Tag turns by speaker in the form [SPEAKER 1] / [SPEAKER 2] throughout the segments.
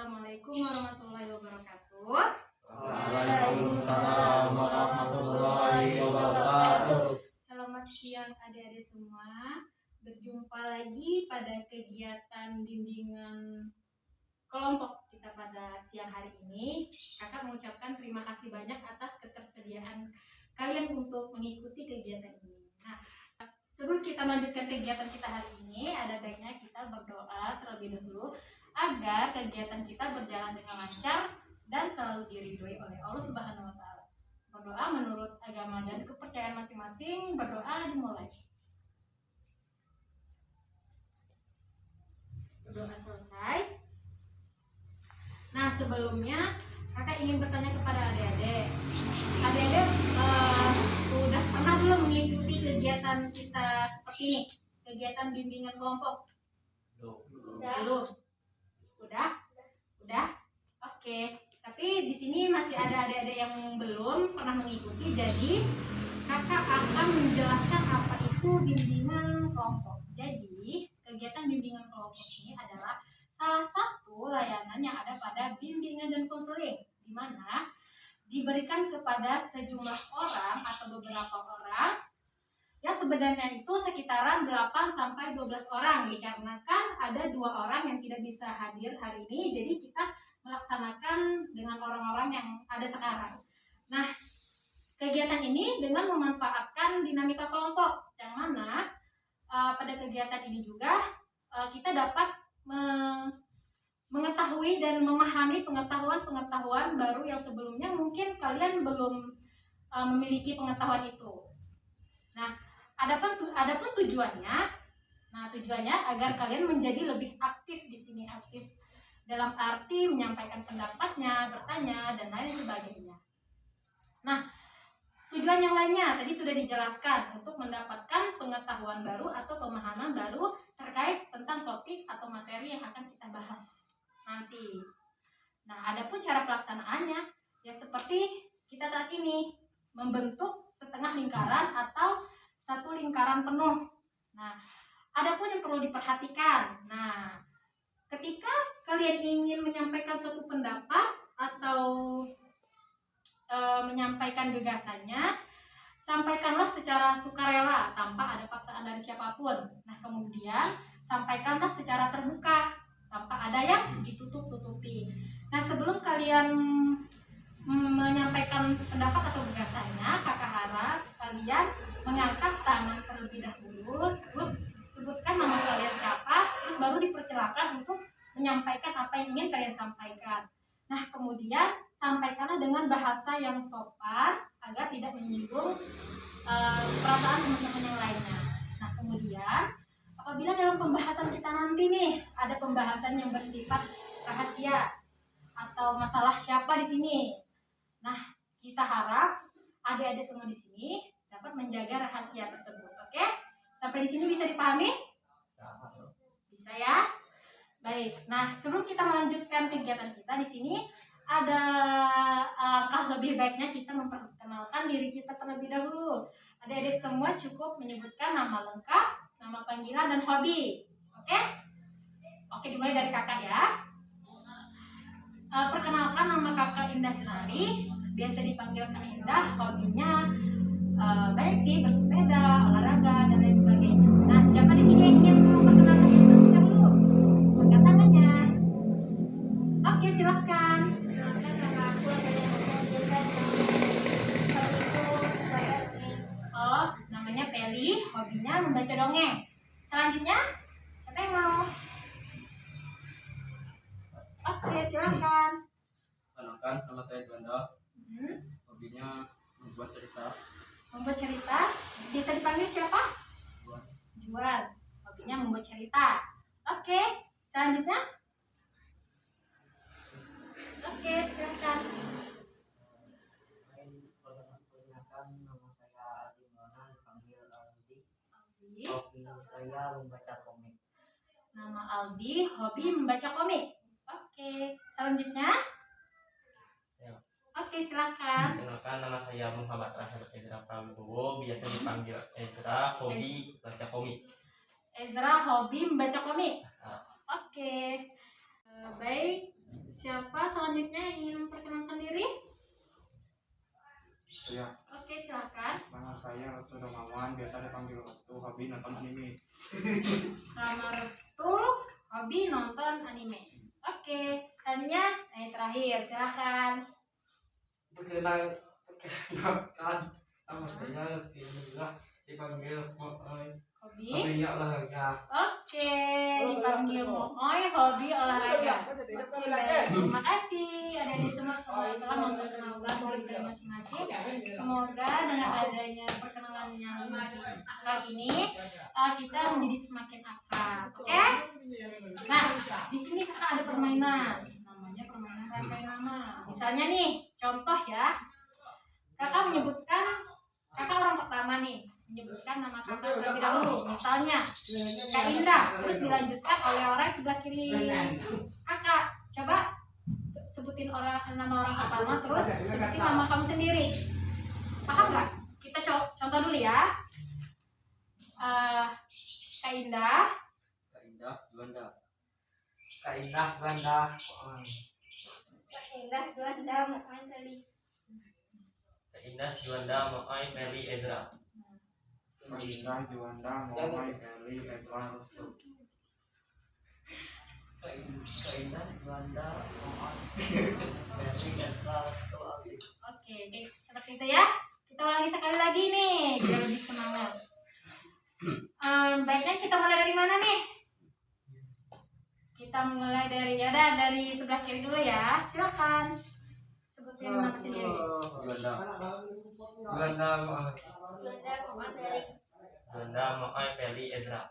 [SPEAKER 1] Assalamualaikum warahmatullahi wabarakatuh.
[SPEAKER 2] Waalaikumsalam warahmatullahi wabarakatuh.
[SPEAKER 1] Selamat siang adik-adik semua. Berjumpa lagi pada kegiatan bimbingan kelompok kita pada siang hari ini. Kakak mengucapkan terima kasih banyak atas ketersediaan kalian untuk mengikuti kegiatan ini. Nah, sebelum kita melanjutkan kegiatan kita hari ini, ada baiknya kita berdoa terlebih dahulu agar kegiatan kita berjalan dengan lancar dan selalu diridhoi oleh Allah Subhanahu wa taala. Berdoa menurut agama dan kepercayaan masing-masing. Berdoa dimulai. Berdoa selesai. Nah, sebelumnya kakak ingin bertanya kepada adik-adik. Adik-adik udah pernah belum mengikuti kegiatan kita seperti ini? Kegiatan bimbingan kelompok? Belum. Udah? Oke. Tapi di sini masih ada adik-adik yang belum pernah mengikuti. Jadi kakak akan menjelaskan apa itu bimbingan kelompok. Jadi kegiatan bimbingan kelompok ini adalah salah satu layanan yang ada pada bimbingan dan konseling, di mana diberikan kepada sejumlah orang atau beberapa orang yang sebenarnya itu sekitaran 8 sampai 12 orang, dikarenakan ada 2 orang yang tidak bisa hadir hari ini, jadi kita melaksanakan dengan orang-orang yang ada sekarang. Nah, kegiatan ini dengan memanfaatkan dinamika kelompok, yang mana pada kegiatan ini juga kita dapat mengetahui dan memahami pengetahuan baru yang sebelumnya mungkin kalian belum memiliki pengetahuan itu. Nah, adapun tujuannya, agar kalian menjadi lebih aktif di sini, aktif dalam arti menyampaikan pendapatnya, bertanya dan lain sebagainya. Nah, tujuan yang lainnya tadi sudah dijelaskan, untuk mendapatkan pengetahuan baru atau pemahaman baru terkait tentang topik atau materi yang akan kita bahas nanti. Nah, adapun cara pelaksanaannya ya seperti kita saat ini membentuk setengah lingkaran atau satu lingkaran penuh. Nah, adapun yang perlu diperhatikan. Nah, ketika kalian ingin menyampaikan suatu pendapat atau menyampaikan gagasannya, sampaikanlah secara sukarela tanpa ada paksaan dari siapapun. Nah, kemudian sampaikanlah secara terbuka tanpa ada yang ditutup-tutupi. Nah, sebelum kalian menyampaikan pendapat atau gagasannya, kakak harap kalian mengangkat tangan terlebih dahulu, terus sebutkan nama kalian siapa, terus baru dipersilakan untuk menyampaikan apa yang ingin kalian sampaikan. Nah, kemudian sampaikanlah dengan bahasa yang sopan agar tidak menyinggung perasaan teman-teman yang lainnya. Nah, kemudian apabila dalam pembahasan kita nanti nih ada pembahasan yang bersifat rahasia atau masalah siapa di sini, nah kita harap adik-adik semua di sini dapat menjaga rahasia tersebut. Oke? Sampai di sini bisa dipahami? Bisa ya? Baik. Nah, sebelum kita melanjutkan kegiatan kita di sini ada langkah lebih baiknya kita memperkenalkan diri kita terlebih dahulu. Adik-adik semua cukup menyebutkan nama lengkap, nama panggilan dan hobi. Oke? Oke, dimulai dari kakak ya. Perkenalkan, nama kakak Indah Sari, biasa dipanggil Kak Indah. Hobinya banyak sih, bersepeda, olahraga dan lain sebagainya. Nah, siapa di sini yang ingin memperkenalkan diri terlebih dahulu? Angkat tangannya. Oke, silahkan. Oh, namanya Peli, hobinya membaca dongeng. Selanjutnya, siapa yang mau? Oke, silahkan.
[SPEAKER 2] Kenalkan, nama saya Juanda. Hobinya membuat cerita.
[SPEAKER 1] Membuat cerita, bisa dipanggil siapa? Juan. Hobinya membuat cerita. Oke, selanjutnya. Oke, silakan.
[SPEAKER 3] Perkenalkan, nama saya Aldi Maulana, dipanggil Aldi. Hobi saya membaca komik.
[SPEAKER 1] Nama Aldi, hobi membaca komik. Oke, selanjutnya. Oke, silakan.
[SPEAKER 2] Kenalkan, nama saya Muhammad Rashid Ezra Prabowo, biasa dipanggil Ezra, hobi baca komik.
[SPEAKER 1] Ezra, hobi membaca komik. Oke. Baik,
[SPEAKER 4] hobi nonton anime.
[SPEAKER 1] Nama Restu hobi nonton anime. Oke, selanjutnya yang terakhir silakan.
[SPEAKER 3] Perkenalkan nama saya Reski Nurullah, dipanggil Mooi.
[SPEAKER 1] Hobi.
[SPEAKER 3] Hobinya olahraga.
[SPEAKER 1] Oke, dipanggil Mooi, hobi olahraga. Oke, baik. Terima kasih adik-adik semua telah memperkenalkan diri kalian masing-masing. Semoga dengan adanya perkenalan yang kali ini kita menjadi semakin akrab. Oke? Nah, di sini kakak ada permainan. Namanya permainan rangkai nama. Misalnya nih, contoh ya. Kakak menyebutkan, kakak orang pertama nih, menyebutkan nama kakak terlebih dahulu. Misalnya Kak Indah, terus dilanjutkan oleh orang sebelah kiri kakak. Coba sebutin nama orang pertama, terus sebutin nama kamu sendiri. Paham nggak? Kita contoh dulu ya. Kak Indah.
[SPEAKER 2] Kak Indah Juanda.
[SPEAKER 3] Kak Indah Banda.
[SPEAKER 1] Indah Juanda Mooi Feli.
[SPEAKER 2] Kak Indah Juanda Mooi Feli Ezra.
[SPEAKER 4] Kak Indah Juanda Mooi Feli Ezra Restu.
[SPEAKER 3] Kak Indah Banda. Berarti Ezra Restu Aldi.
[SPEAKER 1] Oke, seperti itu ya. Kita ulangi sekali lagi nih, biar lebih semangat. Baiknya kita mulai dari mana nih? Kita mulai dari sebelah kiri dulu ya. Silakan. Sebutin nama sendiri.
[SPEAKER 2] Juanda.
[SPEAKER 3] Banda Mooi.
[SPEAKER 2] Juanda Mooi Feli Ezra.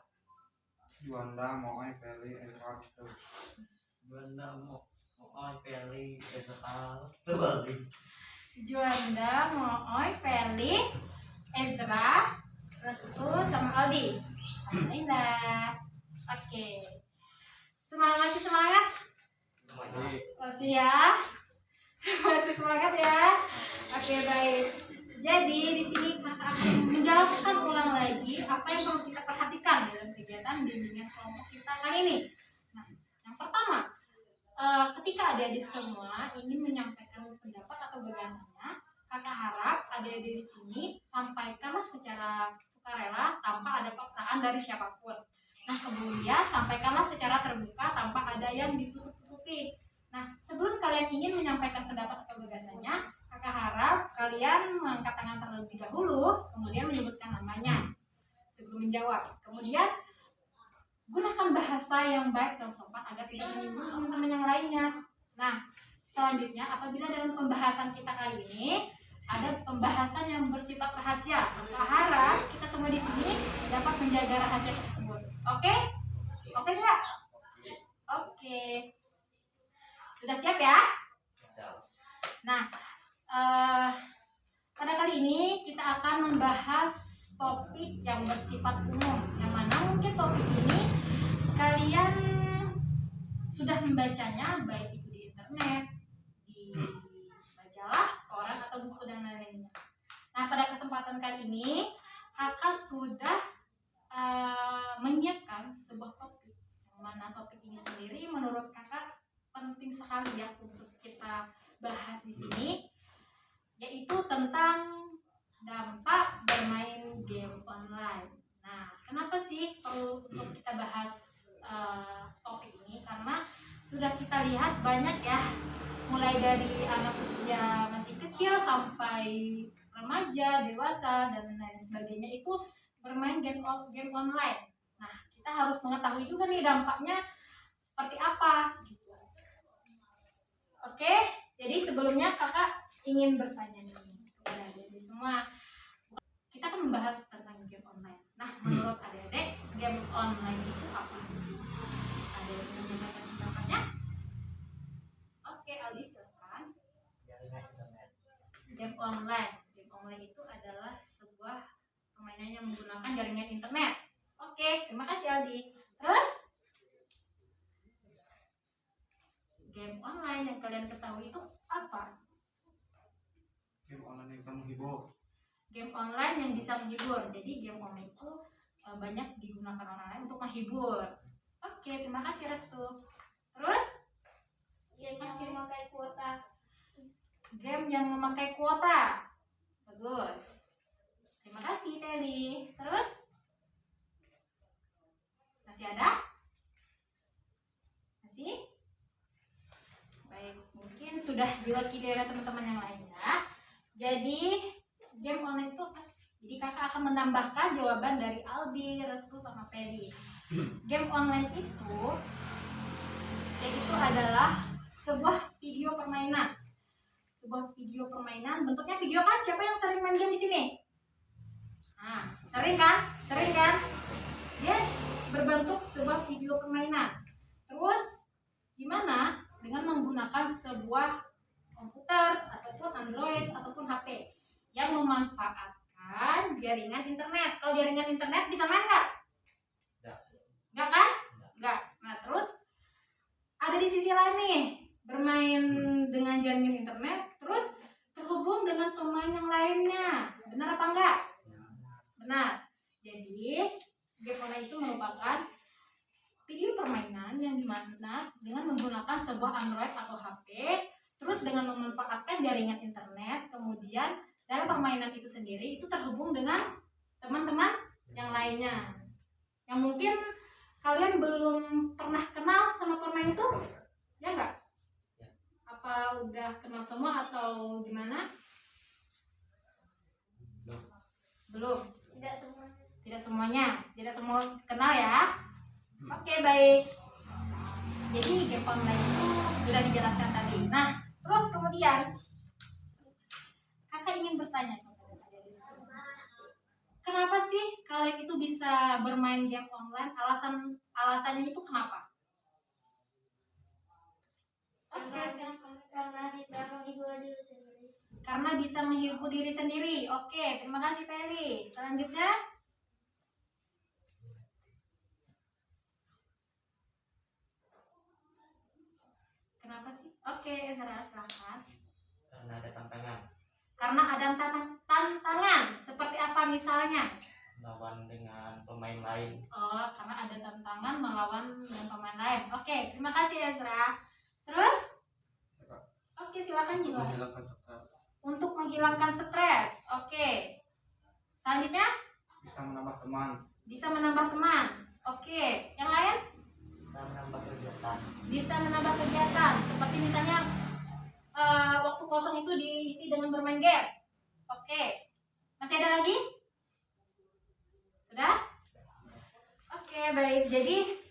[SPEAKER 4] Juanda Mooi Feli Ezra Restu.
[SPEAKER 3] Banda Mooi Feli Ezra Restu Aldi.
[SPEAKER 1] Juanda, Mooi, Feli, Ezra, Restu, sama Aldi. Sama Indah. Oke. Masih semangat? Masih ya? Masih semangat ya? Oke, baik. Jadi di sini kakak akan menjelaskan ulang lagi apa yang perlu kita perhatikan dalam kegiatan bimbingan kelompok kita kali ini. Nah, yang pertama, ketika adik-adik semua ingin menyampaikan pendapat atau gagasannya, kakak harap adik-adik di sini sampaikanlah secara sukarela tanpa ada paksaan dari siapapun. Nah, kemudian sampaikanlah secara terbuka tanpa ada yang ditutup-tutupi. Nah, sebelum kalian ingin menyampaikan pendapat atau gagasannya, kakak harap kalian mengangkat tangan terlebih dahulu, kemudian menyebutkan namanya sebelum menjawab. Kemudian gunakan bahasa yang baik dan sopan agar tidak menyinggung teman-teman yang lainnya. Nah, selanjutnya apabila dalam pembahasan kita kali ini ada pembahasan yang bersifat rahasia, kakak harap kita semua di sini dapat menjaga rahasia tersebut. Oke? Oke nggak? Oke. Sudah siap ya? Nah, pada kali ini kita akan membahas topik yang bersifat umum, yang mana mungkin topik ini kalian sudah membacanya baik itu di internet, di majalah, koran atau buku dan lain-lainnya. Nah, pada kesempatan kali ini kakak sudah menyiapkan sebuah topik, yang mana topik ini sendiri menurut kakak penting sekali ya untuk kita bahas di sini, yaitu tentang dampak bermain game online. Nah, kenapa sih perlu untuk kita bahas topik ini? Karena sudah kita lihat banyak ya, mulai dari anak usia masih kecil sampai remaja, dewasa, dan lain sebagainya itu bermain game online. Nah, kita harus mengetahui juga nih dampaknya seperti apa. Gitu. Oke, jadi sebelumnya kakak ingin bertanya nih kepada adik-adik semua. Kita akan membahas tentang game online. Nah, menurut adik-adik, game online itu apa? Ada yang ingin menyampaikan pendapatnya? Oke, Aldi silakan.
[SPEAKER 3] Jaringan internet.
[SPEAKER 1] Game online. Game online itu adalah sebuah permainan yang menggunakan jaringan internet. Oke, terima kasih Aldi. Terus? Game online yang kalian ketahui itu apa?
[SPEAKER 4] Game online yang bisa menghibur.
[SPEAKER 1] Game online yang bisa menghibur. Jadi game online itu banyak digunakan orang lain untuk menghibur. Oke, terima kasih Restu. Terus?
[SPEAKER 5] Game yang memakai kuota.
[SPEAKER 1] Game yang memakai kuota. Bagus. Terima kasih Teli. Terus? Masih ada? Masih? Baik, mungkin sudah diwakili oleh teman-teman yang lainnya. Jadi game online itu apa sih? Jadi kakak akan menambahkan jawaban dari Aldi, Restu, sama Peri. Game online itu adalah sebuah video permainan. Sebuah video permainan, bentuknya video kan? Siapa yang sering main game di sini? Nah, sering kan? Sering kan? Dia berbentuk sebuah video permainan. Terus gimana? Dengan menggunakan sebuah komputer ataupun Android ataupun HP yang memanfaatkan jaringan internet. Kalau jaringan internet bisa main nggak? Nggak kan? Nggak. Nah terus ada di sisi lain nih, bermain dengan jaringan internet, terus terhubung dengan pemain yang lainnya. Benar apa enggak? Benar. Jadi game online itu merupakan video permainan yang dimana dengan menggunakan sebuah Android atau HP, terus dengan memanfaatkan jaringan internet, kemudian dalam permainan itu sendiri itu terhubung dengan teman-teman yang lainnya. Yang mungkin kalian belum pernah kenal sama permainan itu, ya enggak? Apa udah kenal semua atau gimana? Belum. Tidak semuanya. Tidak semua kenal ya. Oke, baik. Jadi game online itu sudah dijelaskan tadi. Nah, terus kemudian kakak ingin bertanya kepada kalian. Kenapa sih kalian itu bisa bermain game online? Alasannya itu kenapa? Oke, sekarang
[SPEAKER 5] Karena bisa menghibur diri sendiri.
[SPEAKER 1] karena bisa menghibur diri sendiri. Oke, terima kasih Peri. Selanjutnya, kenapa sih? Oke, Ezra, silahkan.
[SPEAKER 2] Karena ada tantangan
[SPEAKER 1] Karena ada tantangan. Seperti apa misalnya?
[SPEAKER 2] lawan dengan pemain lain.
[SPEAKER 1] Oh, karena ada tantangan melawan dengan pemain lain. Oke, terima kasih Ezra. Terus? Oke, silakan juga.
[SPEAKER 4] Menghilangkan stres.
[SPEAKER 1] Untuk menghilangkan stres. Oke. Selanjutnya?
[SPEAKER 4] Bisa menambah teman.
[SPEAKER 1] Bisa menambah teman. Oke. Yang lain?
[SPEAKER 3] Bisa menambah kegiatan.
[SPEAKER 1] Bisa menambah kegiatan. Seperti misalnya waktu kosong itu diisi dengan bermain game. Oke. Masih ada lagi? Sudah? Oke, baik. Jadi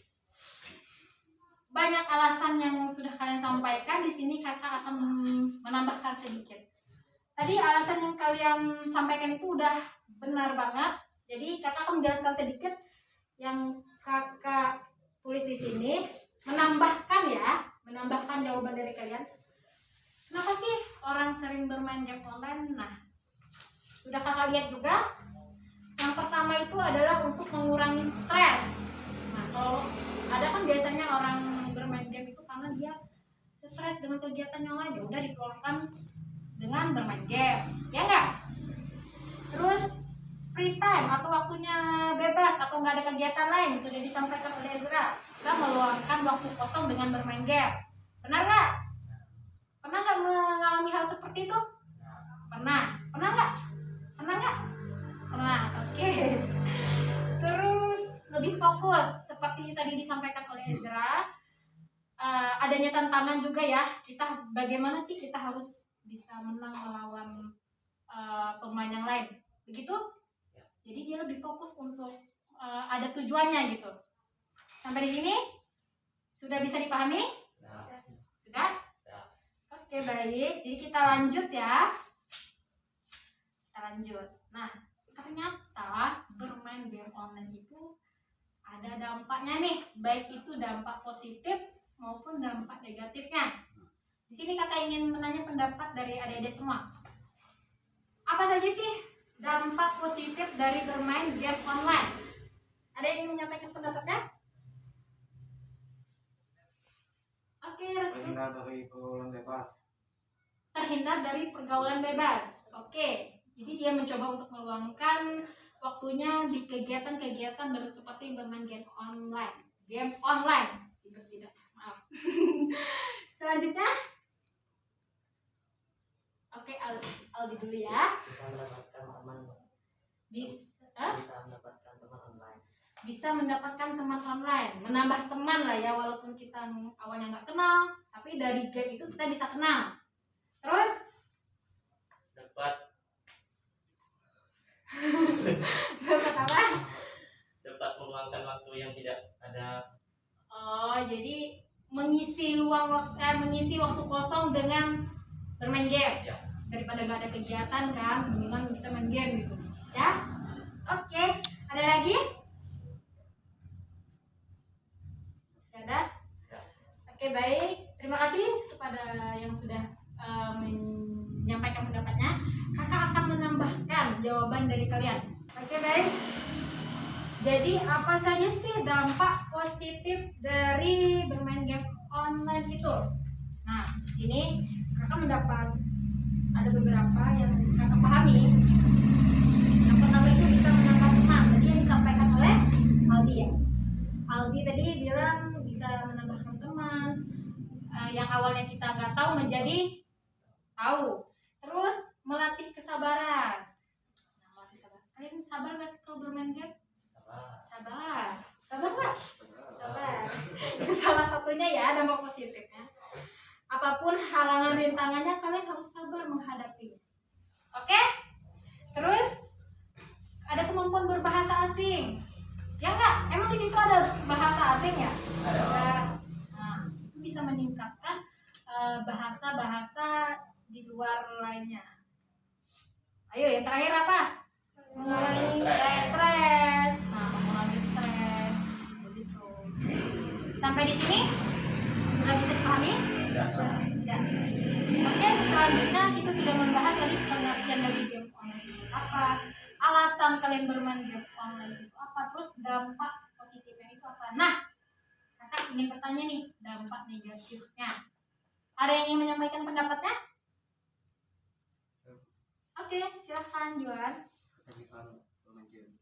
[SPEAKER 1] banyak alasan yang sudah kalian sampaikan. Di sini kakak akan menambahkan sedikit. Tadi alasan yang kalian sampaikan itu udah benar banget. Jadi kakak akan menjelaskan sedikit yang kakak tulis di sini, menambahkan jawaban dari kalian. Kenapa sih orang sering bermain game online? Nah, sudah kakak lihat juga. Yang pertama itu adalah untuk mengurangi stres. Nah, kalau ada kan biasanya orang bermain game itu karena dia stres dengan kegiatan yang lain, ya udah dikeluarkan dengan bermain game, ya enggak? Terus free time atau waktunya bebas atau nggak ada kegiatan lain sudah disampaikan oleh Ezra, kita meluangkan waktu kosong dengan bermain game. Benar nggak? Pernah nggak mengalami hal seperti itu? Pernah. Pernah nggak? Pernah nggak? Pernah. Oke. Terus lebih fokus seperti tadi disampaikan oleh Ezra. Adanya tantangan juga ya. Bagaimana sih kita harus bisa menang melawan pemain yang lain? Begitu? Jadi dia lebih fokus untuk ada tujuannya gitu. Sampai di sini sudah bisa dipahami? Sudah? Oke, baik. Jadi kita lanjut ya. Kita lanjut. Nah, ternyata bermain game online itu ada dampaknya nih, baik itu dampak positif maupun dampak negatifnya. Di sini kakak ingin menanya pendapat dari adik-adik semua. Apa saja sih dampak positif dari bermain game online? Ada yang ingin menyampaikan pendapatnya? Oke, Restu.
[SPEAKER 4] Terhindar dari pergaulan bebas.
[SPEAKER 1] Terhindar dari pergaulan bebas. Oke, jadi dia mencoba untuk meluangkan waktunya di kegiatan-kegiatan seperti bermain game online. Game online. Tidak, maaf. Selanjutnya, oke, Aldi dulu ya.
[SPEAKER 3] Bisa mendapatkan teman.
[SPEAKER 1] Bisa
[SPEAKER 3] Bisa mendapatkan teman online.
[SPEAKER 1] bisa mendapatkan teman online, menambah teman lah ya, walaupun kita awalnya nggak kenal, tapi dari game itu kita bisa kenal. Terus
[SPEAKER 2] dapat
[SPEAKER 1] apa?
[SPEAKER 2] dapat meluangkan waktu yang tidak ada.
[SPEAKER 1] Oh, jadi mengisi mengisi waktu kosong dengan bermain game.
[SPEAKER 2] Ya.
[SPEAKER 1] Daripada nggak ada kegiatan kan, mendingan kita main game gitu. Ya. Oke, ada lagi? Ada?
[SPEAKER 2] Ya.
[SPEAKER 1] Oke, baik. Terima kasih kepada yang sudah menyampaikan pendapatnya. Kakak akan menambahkan jawaban dari kalian. Oke, baik. Jadi apa saja sih dampak positif dari bermain game online itu? Nah, di sini kakak mendapat ada beberapa yang kakak pahami. Yang pertama itu bisa menambah teman. Tadi yang disampaikan oleh Aldi ya. Aldi tadi bilang bisa menambahkan teman. Yang awalnya kita nggak tahu menjadi tahu. Terus melatih kesabaran. Nah, melatih sabar. Kalian sabar nggak sih kalau bermain game? Sabar nggak? Sabar. Itu salah satunya ya dampak positifnya. Apapun halangan rintangannya, kalian harus sabar menghadapinya. Oke? Terus ada kemampuan berbahasa asing. Ya enggak? Emang di situ ada bahasa asing ya? Ada. Nah, itu bisa meningkatkan bahasa-bahasa di luar lainnya. Ayo, yang terakhir apa? Mengurangi stres. Nah, mengurangi stres. Begitu. Sampai di sini sudah bisa dipahami? Ya. Oke, selanjutnya kita sudah membahas tadi pengertian dari game online itu apa, alasan kalian bermain game online itu apa, terus dampak positifnya itu apa. Nah, kakak ingin bertanya nih, dampak negatifnya. Ada yang ingin menyampaikan pendapatnya? Oke, silahkan Juan.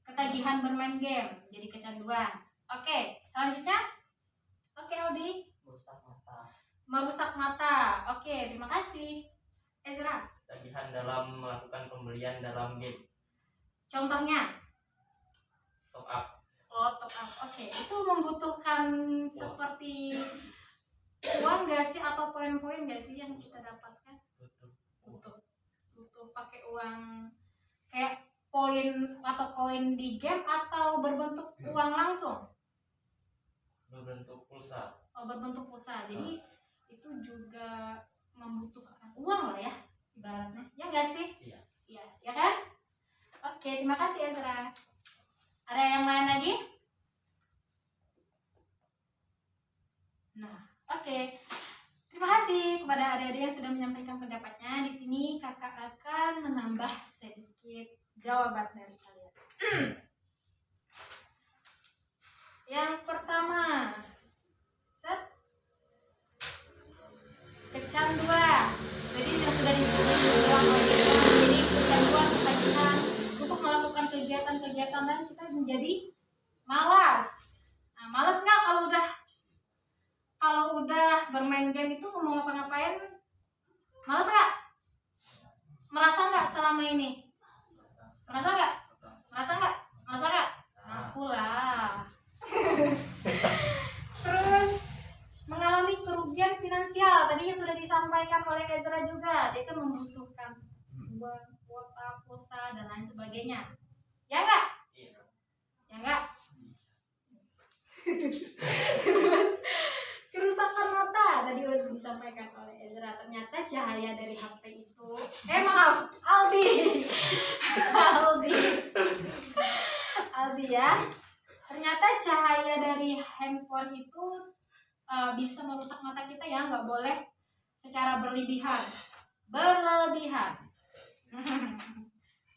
[SPEAKER 1] Ketagihan bermain game, jadi kecanduan. Oke, selanjutnya. Oke, Aldi. Merusak mata. Oke, terima kasih. Ezra.
[SPEAKER 2] Tagihan dalam melakukan pembelian dalam game.
[SPEAKER 1] Contohnya?
[SPEAKER 2] Top up.
[SPEAKER 1] Oh, top up. Oke, itu membutuhkan seperti uang nggak sih atau poin-poin nggak sih yang kita dapatkan? Butuh pakai uang kayak poin atau koin di game atau berbentuk uang langsung?
[SPEAKER 2] Berbentuk pulsa.
[SPEAKER 1] Oh, berbentuk pulsa. Jadi itu juga membutuhkan uang lah ya ibaratnya, ya nggak sih? Iya, ya kan? Oke, terima kasih Ezra. Ada yang lain lagi? Nah, oke. Terima kasih kepada adik-adik yang sudah menyampaikan pendapatnya. Di sini kakak akan menambah sedikit jawaban dari kalian. Yang pertama, kecanduan. Jadi sudah dibilang jadi kecanduan, ketagihan untuk melakukan kegiatan-kegiatan dan kita menjadi malas. Nah, malas nggak kalau udah bermain game itu mau ngapa-ngapain? Malas nggak? Merasa nggak selama ini? Merasa nggak? Aku lah. Terus mengalami kerugian finansial, tadi sudah disampaikan oleh Ezra juga, dia kan membutuhkan uang, kuota, pulsa dan lain sebagainya. Ya enggak?
[SPEAKER 2] Iya.
[SPEAKER 1] Ya enggak? Terus kerusakan mata tadi sudah disampaikan oleh Ezra, ternyata cahaya dari HP itu Aldi ya, ternyata cahaya dari handphone itu bisa merusak mata kita ya, nggak boleh secara berlebihan.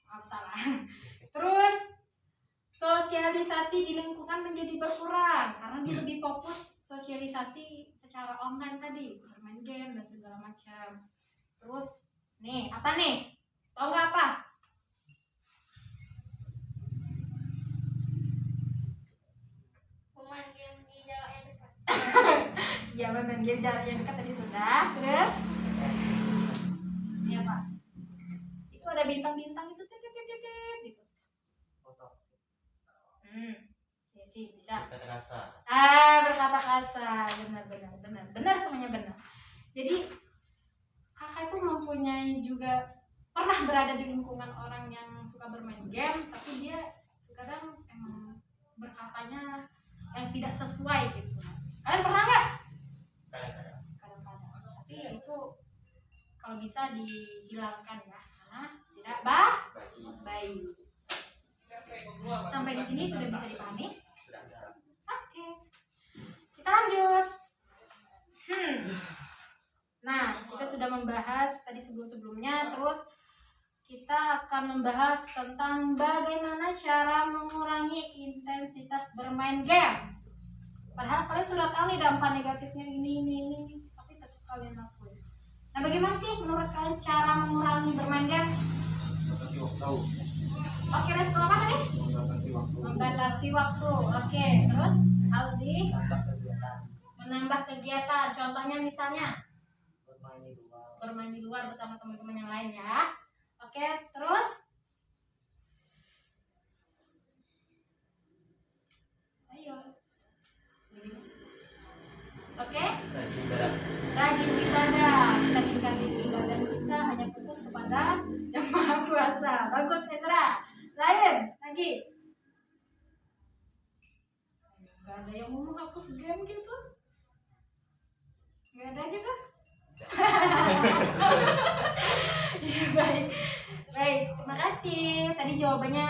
[SPEAKER 1] Maaf salah. Terus sosialisasi di lingkungan menjadi berkurang karena dia lebih fokus sosialisasi secara online tadi, bermain game dan segala macam. Terus nih apa nih? Tahu nggak apa?
[SPEAKER 5] Pemain game di jarak yang dekat.
[SPEAKER 1] Iya, bermain game jarak yang dekat tadi sudah. Terus ini apa? Itu ada bintang-bintang itu titit gitu. Depresi bisa.
[SPEAKER 2] Berkata kasar.
[SPEAKER 1] Berkata kasar, benar semuanya benar. Jadi kakak itu mempunyai juga pernah berada di lingkungan orang yang suka bermain game, tapi dia kadang emang berkatanya yang tidak sesuai gitu. Kalian pernah nggak?
[SPEAKER 2] Kadang-kadang.
[SPEAKER 1] Kadang-kadang. Tapi ya itu kalau bisa dihilangkan ya, karena tidak baik. Sampai di sini sudah bisa dipahami? Oke. Kita lanjut. Nah, kita sudah membahas tadi sebelum-sebelumnya, terus kita akan membahas tentang bagaimana cara mengurangi intensitas bermain game. Padahal kalian sudah tahu nih dampak negatifnya ini, tapi tetap kalian lakuin. Nah, bagaimana sih menurut kalian cara mengurangi bermain game?
[SPEAKER 4] Membatasi waktu.
[SPEAKER 1] Oke, resiko apa tadi?
[SPEAKER 4] Membatasi waktu.
[SPEAKER 1] Membatasi waktu. Oke, terus Aldi?
[SPEAKER 3] Tambah kegiatan
[SPEAKER 1] Menambah kegiatan. Contohnya misalnya
[SPEAKER 3] bermain di luar
[SPEAKER 1] bersama teman-teman yang lain ya. Oke, terus? Ayo. Oke? Rajin ibadah. Kita tingkatkan ibadah kita hanya fokus kepada Yang Maha Kuasa. Bagus, Ezra. Lain lagi. Gak ada yang mau hapus game gitu? Gak ada gitu? Baik, terima kasih. Tadi jawabannya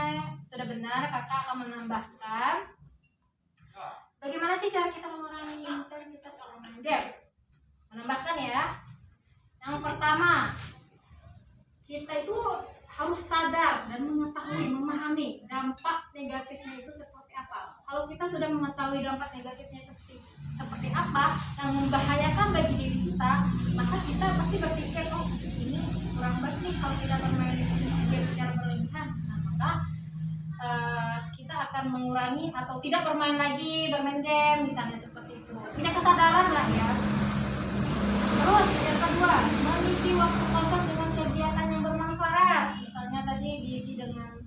[SPEAKER 1] sudah benar. Kakak akan menambahkan. Bagaimana sih cara kita mengurangi intensitas bermain game? Menambahkan ya. Yang pertama, kita itu harus sadar dan mengetahui, memahami dampak negatifnya itu seperti apa. Kalau kita sudah mengetahui dampak negatifnya seperti apa yang membahayakan bagi diri kita, maka kita pasti berpikir, oh ini kurang baik nih kalau kita bermain game secara berlebihan. Nah, maka kita akan mengurangi atau tidak bermain game misalnya seperti itu. Punya kesadaran lah ya. Terus yang kedua, mengisi waktu kosong dengan kegiatan yang bermanfaat. Misalnya tadi diisi dengan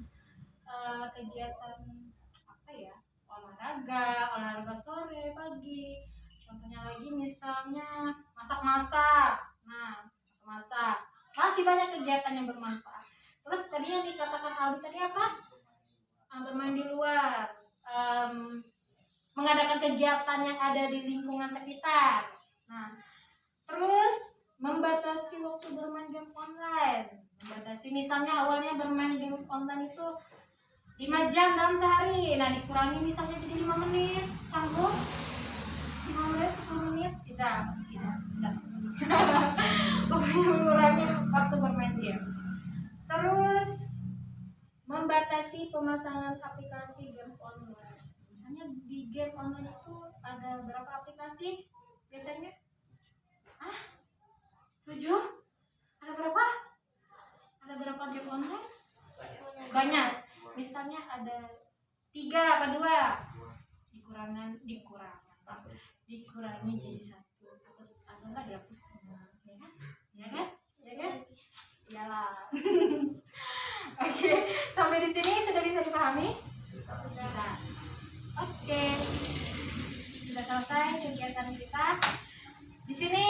[SPEAKER 1] kegiatan apa ya, olahraga sore, pagi. Contohnya lagi misalnya masak-masak. Nah, masak. Masih banyak kegiatan yang bermanfaat. Terus tadi yang dikatakan Aldi tadi apa? Bermain di luar, mengadakan kegiatan yang ada di lingkungan sekitar. Nah, terus membatasi waktu bermain game online. Membatasi misalnya awalnya bermain game online itu 5 jam dalam sehari. Nah, dikurangi misalnya jadi 5 menit. Sanggup? 5 menit, 10 menit? Tidak, pasti tidak. Sudah. Pokoknya mengurangi waktu bermain game. Terus membatasi pemasangan aplikasi game online. Misalnya di game online itu ada berapa aplikasi biasanya? 7? Ada berapa? Ada berapa game online? Banyak. Misalnya ada 3 apa 2? Dikurangi jadi 1 atau enggak dihapus semua, ya kan? Iyalah. Oke, sampai di sini sudah bisa dipahami? Bisa. Oke. Sudah selesai kegiatan kita. Di sini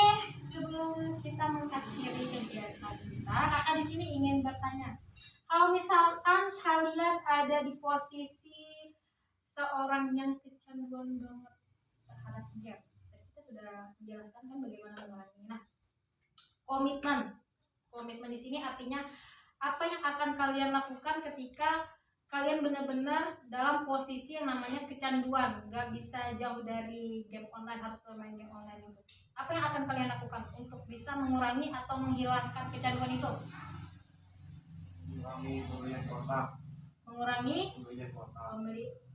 [SPEAKER 1] sebelum kita mengakhiri kegiatan kita, kakak di sini ingin bertanya. Kalau misalkan kalian ada di posisi seorang yang kecanduan banget terhadap game, kita sudah menjelaskan kan bagaimana menguranginya. Nah, komitmen di sini artinya apa yang akan kalian lakukan ketika kalian benar-benar dalam posisi yang namanya kecanduan, nggak bisa jauh dari game online, harus bermain game online itu. Apa yang akan kalian lakukan untuk bisa mengurangi atau menghilangkan kecanduan itu? Mengurangi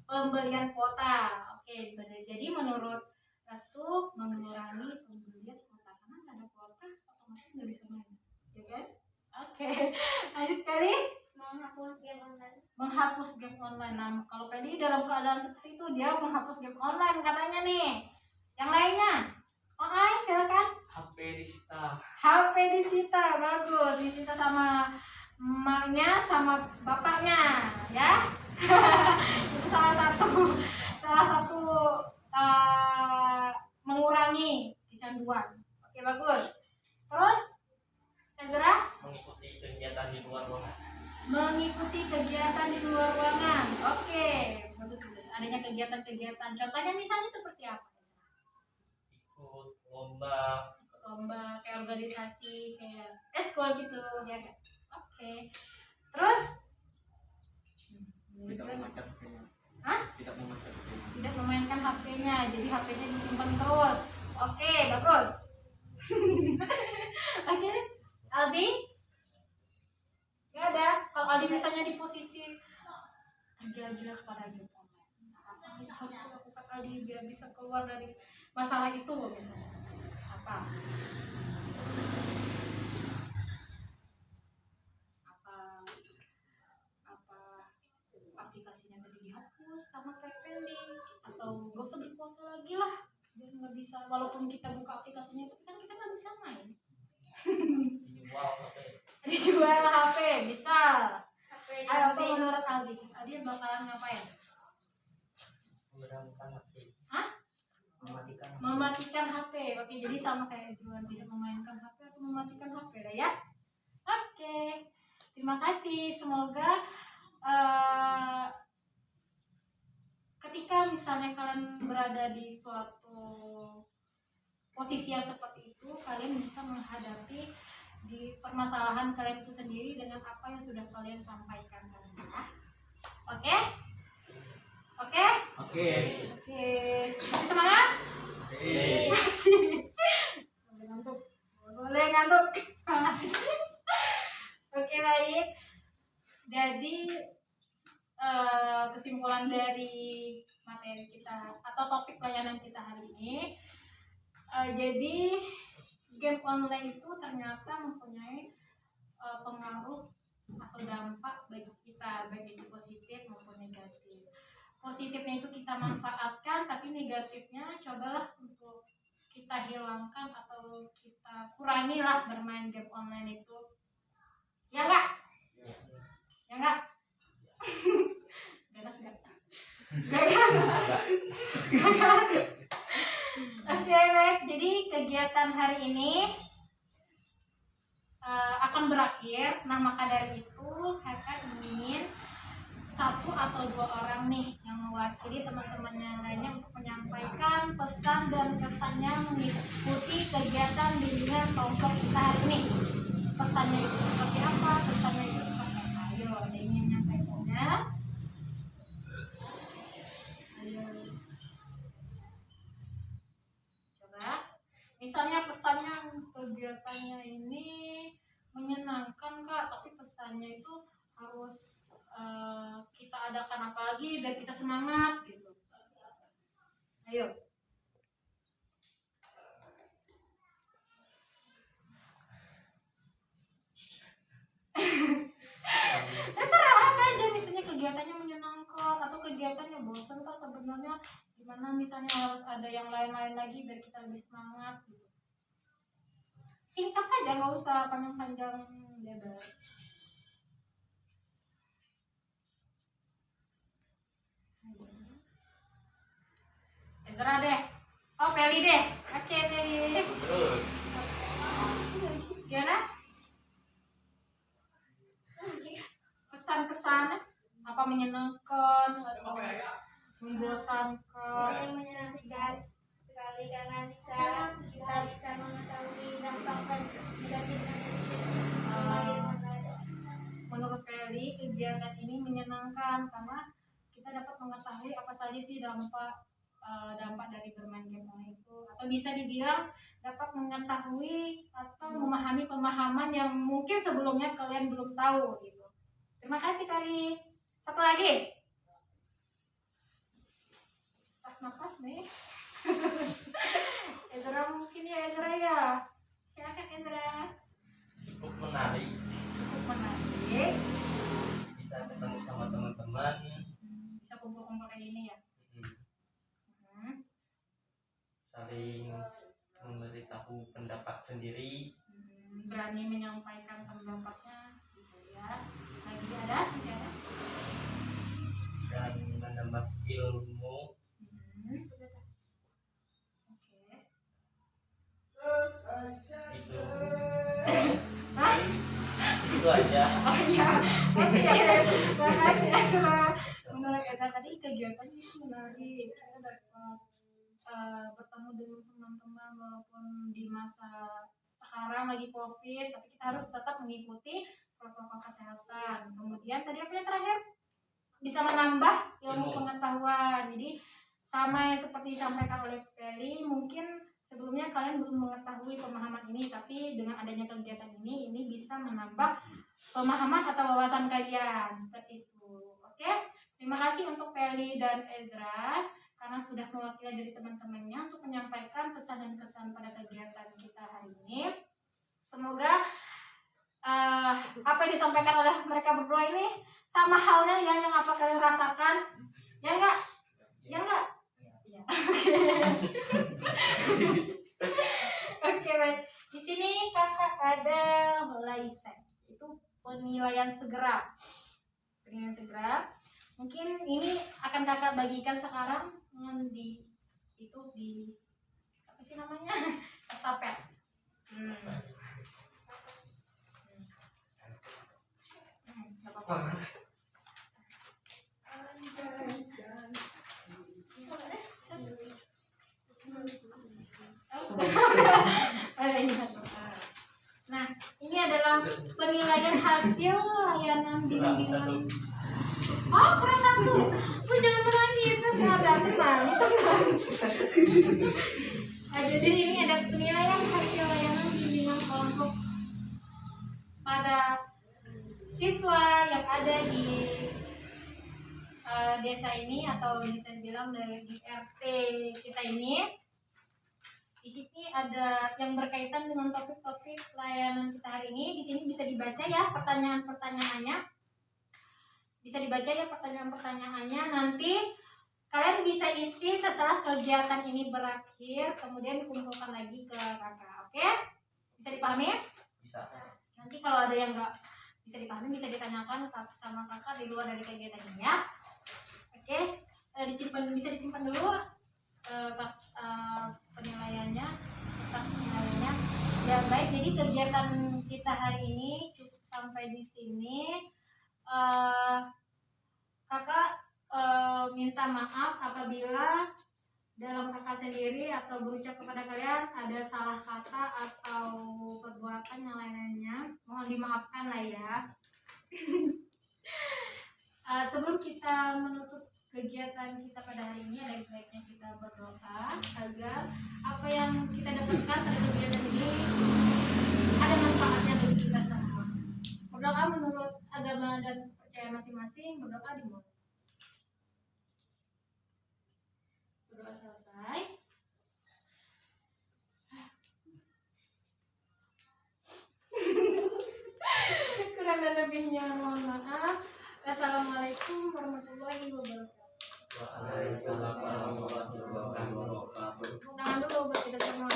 [SPEAKER 1] pembelian kuota. Oke, jadi menurut Restu mengurangi pembelian kuota karena nggak ada kuota otomatis nggak bisa main, ya kan? Oke, lanjut kali. Menghapus game online. Nah, kalau Pedi dalam keadaan seperti itu dia menghapus game online katanya nih. Yang lainnya? Silakan.
[SPEAKER 3] HP disita.
[SPEAKER 1] HP disita, bagus. Disita sama emaknya sama bapaknya, ya. Itu salah salah satu mengurangi kecanduan. Oke, bagus. Terus Ezra
[SPEAKER 2] Mengikuti kegiatan di luar ruangan.
[SPEAKER 1] mengikuti kegiatan di luar ruangan. Oke, bagus bagus. Adanya kegiatan-kegiatan. Contohnya misalnya seperti apa?
[SPEAKER 2] Ikut lomba.
[SPEAKER 1] Ikut lomba, kayak organisasi, kayak eskul gitu, ya kan? Oke. Terus
[SPEAKER 4] Tidak memakan HP-nya.
[SPEAKER 1] Hah?
[SPEAKER 4] Tidak memakan HP-nya.
[SPEAKER 1] Tidak memainkan HP-nya, jadi HP-nya disimpan terus. Oke, bagus. Oke, Aldi? Gak ada. Kalau Aldi misalnya di posisi tergila-gila kepada game online, apa yang harus dilakukan Aldi biar bisa keluar dari masalah itu misalnya? Apa? Apa aplikasinya tadi dihapus karena kayak pending, atau gak usah beli kuota lagi lah biar nggak bisa, walaupun kita buka aplikasinya tapi kan kita nggak bisa main.
[SPEAKER 2] Dijual HP.
[SPEAKER 1] Dijual HP bisa.
[SPEAKER 5] HP
[SPEAKER 1] Ayo, apa menurut Aldi? Aldi bakalan ngapain?
[SPEAKER 3] Memberangkat HP.
[SPEAKER 1] Hah?
[SPEAKER 3] Mematikan HP.
[SPEAKER 1] Mematikan HP. Oke, jadi sama kayak Juan, tidak memainkan HP atau mematikan HP dah ya. Oke, terima kasih. Semoga ketika misalnya kalian berada di suatu posisi yang seperti itu, kalian bisa menghadapi di permasalahan kalian itu sendiri dengan apa yang sudah kalian sampaikan tadi ya. Oke? Oke?
[SPEAKER 3] Oke.
[SPEAKER 1] Oke. Masih semangat? Masih. Boleh ngantuk. Boleh ngantuk. Oke, baik. Jadi kesimpulan dari materi kita atau topik pelayanan kita hari ini, jadi game online itu ternyata mempunyai pengaruh atau dampak bagi kita, baik itu positif maupun negatif. Positifnya itu kita manfaatkan, tapi negatifnya cobalah untuk kita hilangkan atau kita kurangilah bermain game online itu. Ya enggak? Ya enggak? Ganas enggak? Gagal. Oke, baik. Jadi kegiatan hari ini akan berakhir. Nah, maka dari itu kakak ingin satu atau dua orang nih yang mewakili teman-teman yang lainnya untuk menyampaikan pesan dan kesannya mengikuti kegiatan bimbingan kelompok kita hari ini. Pesannya itu seperti apa? Pesannya itu seperti apa? Ayo, ada yang ingin menyampaikannya? Ayo. Coba. Misalnya pesannya kegiatannya ini menyenangkan Kak, tapi pesannya itu harus kita adakan apa lagi biar kita semangat gitu. Ayo. Terserah apa aja, misalnya kegiatannya menyenangkan atau kegiatannya bosan Kak sebenarnya, gimana misalnya harus ada yang lain-lain lagi biar kita lebih semangat gitu. Singkat saja, nggak usah panjang-panjang lebar. Ezra deh. Oh, Peli deh. Oke, Peli.
[SPEAKER 2] Terus
[SPEAKER 1] Gimana? Kesan-kesan apa menyenangkan atau membosankan?
[SPEAKER 5] Yang menyenangkan sekali karena kita bisa mengetahui dampak negatif
[SPEAKER 1] Menurut Peli, kegiatan ini menyenangkan karena kita dapat mengetahui apa saja sih dampak dari bermain game online itu, atau bisa dibilang dapat mengetahui atau memahami pemahaman yang mungkin sebelumnya kalian belum tahu gitu. Terima kasih Kali. Satu lagi. Sak nafas nih. Ezra mungkin ya, Ezra ya. Silakan Ezra.
[SPEAKER 2] cukup menarik,
[SPEAKER 1] Cukup menarik.
[SPEAKER 2] bisa ketemu sama teman-teman.
[SPEAKER 1] Bisa kumpul-kumpul kayak gini ya.
[SPEAKER 2] Saling memberitahu pendapat sendiri.
[SPEAKER 1] Berani menyampaikan pendapatnya gitu ya. Lagi ada? Masih ada?
[SPEAKER 2] Dan menambah ilmu itu aja.
[SPEAKER 1] Oh iya, oke. Terima kasih Ezra. Menurut Ezra tadi kegiatannya itu menarik. Kita dapat bertemu dengan teman-teman walaupun di masa sekarang lagi COVID, tapi kita harus tetap mengikuti protokol kesehatan. Kemudian tadi apa yang terakhir? Bisa menambah ilmu pengetahuan. Jadi sama yang seperti disampaikan oleh Feli, mungkin sebelumnya kalian belum mengetahui pemahaman ini, tapi dengan adanya kegiatan ini bisa menambah pemahaman atau wawasan kalian seperti itu. Oke, terima kasih untuk Feli dan Ezra karena sudah mewakili dari teman-temannya untuk menyampaikan pesan dan kesan pada kegiatan kita hari ini. Semoga apa yang disampaikan oleh mereka berdua ini sama halnya yang apa kalian rasakan, ya enggak? Ya enggak? Ya. Oke, baik. Di sini kakak ada Laisa. Itu penilaian segera. Penilaian segera. Mungkin ini akan kakak bagikan sekarang di apa sih namanya? Estafet. Gak apa-apa. Nah, ini adalah penilaian hasil layanan bimbingan. Oh, kurang satu. Bu, jangan menangis, masih ada tenang. Jadi ini ada penilaian hasil layanan bimbingan kelompok pada siswa yang ada di desa ini atau bisa dibilang di RT kita ini. Di sini ada yang berkaitan dengan topik-topik layanan kita hari ini. Di sini bisa dibaca ya pertanyaan-pertanyaannya. Bisa dibaca ya pertanyaan-pertanyaannya. Nanti kalian bisa isi setelah kegiatan ini berakhir, kemudian dikumpulkan lagi ke kakak. Oke? Bisa dipahami?
[SPEAKER 2] Bisa.
[SPEAKER 1] Nanti kalau ada yang nggak bisa dipahami bisa ditanyakan sama kakak di luar dari kegiatan ini ya. Oke? Bisa disimpan dulu penilaiannya, atas penilaiannya. Ya baik, jadi kegiatan kita hari ini cukup sampai di sini. Kakak minta maaf apabila dalam kakak sendiri atau berucap kepada kalian ada salah kata atau perbuatan yang lainnya, mohon dimaafkan lah ya. Sebelum kita menutup kegiatan kita pada hari ini, ada baiknya kita berdoa agar apa yang kita dapatkan pada kegiatan ini ada manfaatnya bagi kita semua. Berdoa menurut agama dan percaya masing-masing, berdoa dimulai. Berdoa selesai. Kurang dan lebihnya mohon maaf. Assalamualaikum warahmatullahi wabarakatuh.
[SPEAKER 2] Waalaikumsalam warahmatullahi wabarakatuh.
[SPEAKER 1] Tangan dulu buat kita semua.